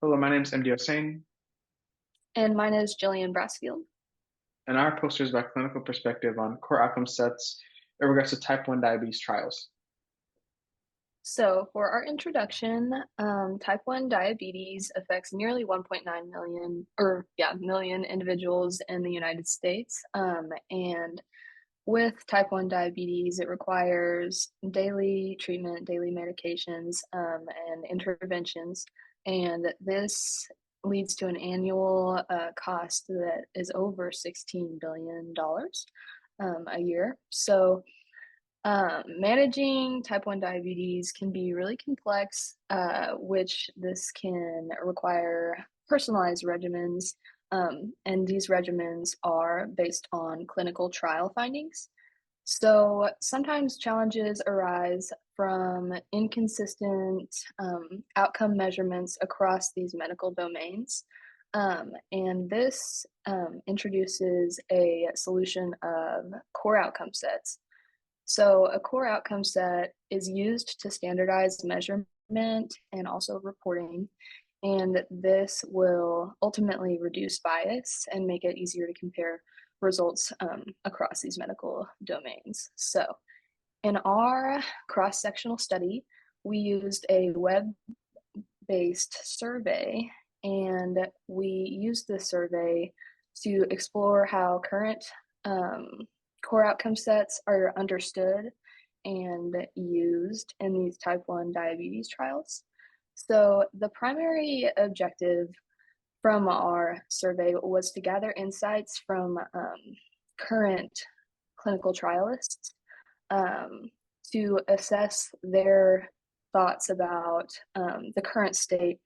Hello, my name is MD Hossain, And mine is Jillian Brassfield. and our poster is about clinical perspective on core outcome sets in regards to type 1 diabetes trials. So, for our introduction, type 1 diabetes affects nearly 1.9 million, million individuals in the United States. And with type 1 diabetes, it requires daily treatment, daily medications, and interventions. And this leads to an annual cost that is over $16 billion a year. So, managing type 1 diabetes can be really complex, which this can require personalized regimens. And these regimens are based on clinical trial findings. So sometimes challenges arise from inconsistent outcome measurements across these medical domains. And this introduces a solution of core outcome sets. So a core outcome set is used to standardize measurement and also reporting, and this will ultimately reduce bias and make it easier to compare results across these medical domains. So in our cross-sectional study, we used a web-based survey, and we used this survey to explore how current core outcome sets are understood and used in these type 1 diabetes trials. So, the primary objective from our survey was to gather insights from current clinical trialists um, to assess their thoughts about the current state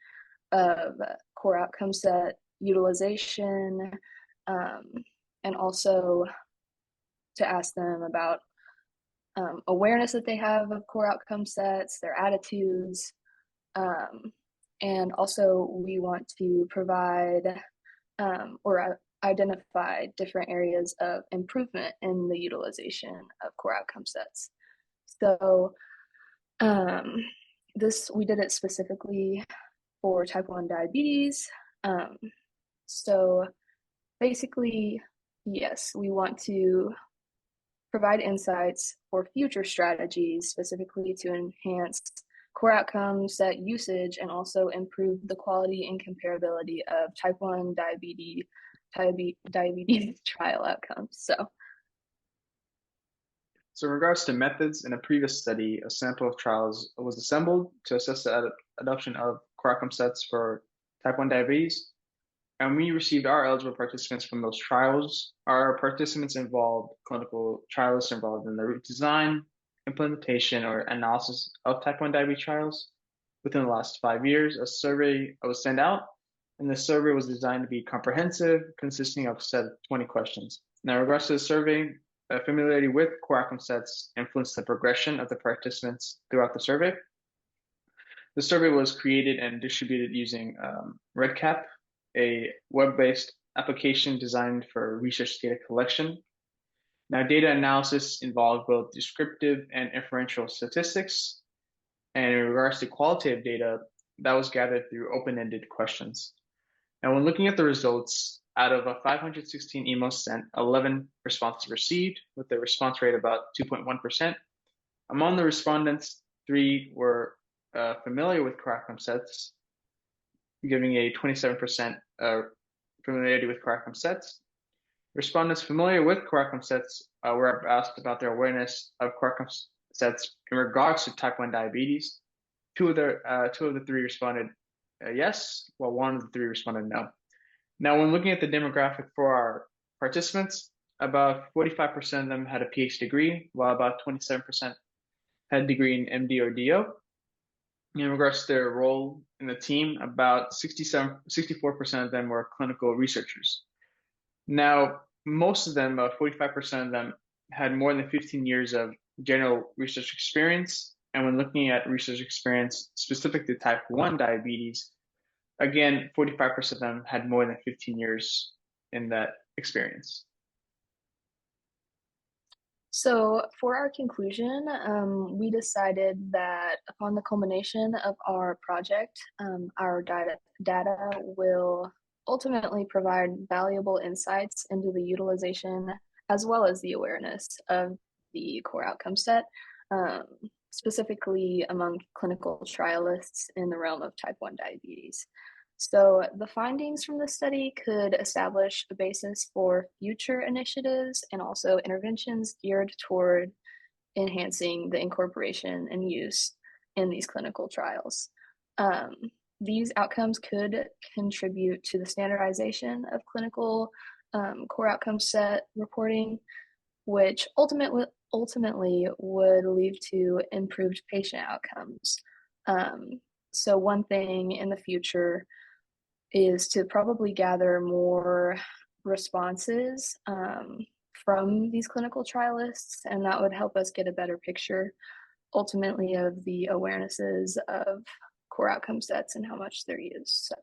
of core outcome set utilization, um, and also to ask them about awareness that they have of core outcome sets, their attitudes, um, and also we want to provide or identify different areas of improvement in the utilization of core outcome sets. So um, this we did it specifically for type 1 diabetes. Um, so basically, yes, we want to provide insights for future strategies, specifically to enhance core outcomes, set usage, and also improve the quality and comparability of type 1 diabetes trial outcomes. So, in regards to methods, in a previous study, a sample of trials was assembled to assess the adoption of core outcome sets for type 1 diabetes, and we received our eligible participants from those trials. Our participants involved clinical trialists involved in the design, implementation, or analysis of type 1 diabetes trials within the last 5 years. A survey was sent out, and the survey was designed to be comprehensive, consisting of a set of 20 questions. Now, in regards to the survey, familiarity with core outcome sets influenced the progression of the participants throughout the survey. The survey was created and distributed using REDCap, a web-based application designed for research data collection. Now, data analysis involved both descriptive and inferential statistics. And in regards to qualitative data, that was gathered through open-ended questions. Now, when looking at the results, out of a 516 emails sent, 11 responses received, with a response rate about 2.1%. Among the respondents, 3 were familiar with core outcome sets, giving a 27% familiarity with core outcome sets. Respondents familiar with core outcome sets were asked about their awareness of core outcome sets in regards to type 1 diabetes. Two of the 3 responded yes, while 1 of the 3 responded no. Now, when looking at the demographic for our participants, about 45% of them had a PhD degree, while about 27% had a degree in MD or DO. In regards to their role in the team, about 64% of them were clinical researchers. Now, most of them, about 45% of them, had more than 15 years of general research experience. And when looking at research experience specific to type 1 diabetes, again, 45% of them had more than 15 years in that experience. So, for our conclusion, we decided that upon the culmination of our project, our data will ultimately provide valuable insights into the utilization as well as the awareness of the core outcome set, um, specifically among clinical trialists in the realm of type 1 diabetes. So, the findings from the study could establish a basis for future initiatives and also interventions geared toward enhancing the incorporation and use in these clinical trials. Um, these outcomes could contribute to the standardization of clinical core outcome set reporting, which ultimately would lead to improved patient outcomes. Um, so, one thing in the future is to probably gather more responses from these clinical trialists, and that would help us get a better picture ultimately of the awarenesses of core outcome sets and how much they're used. So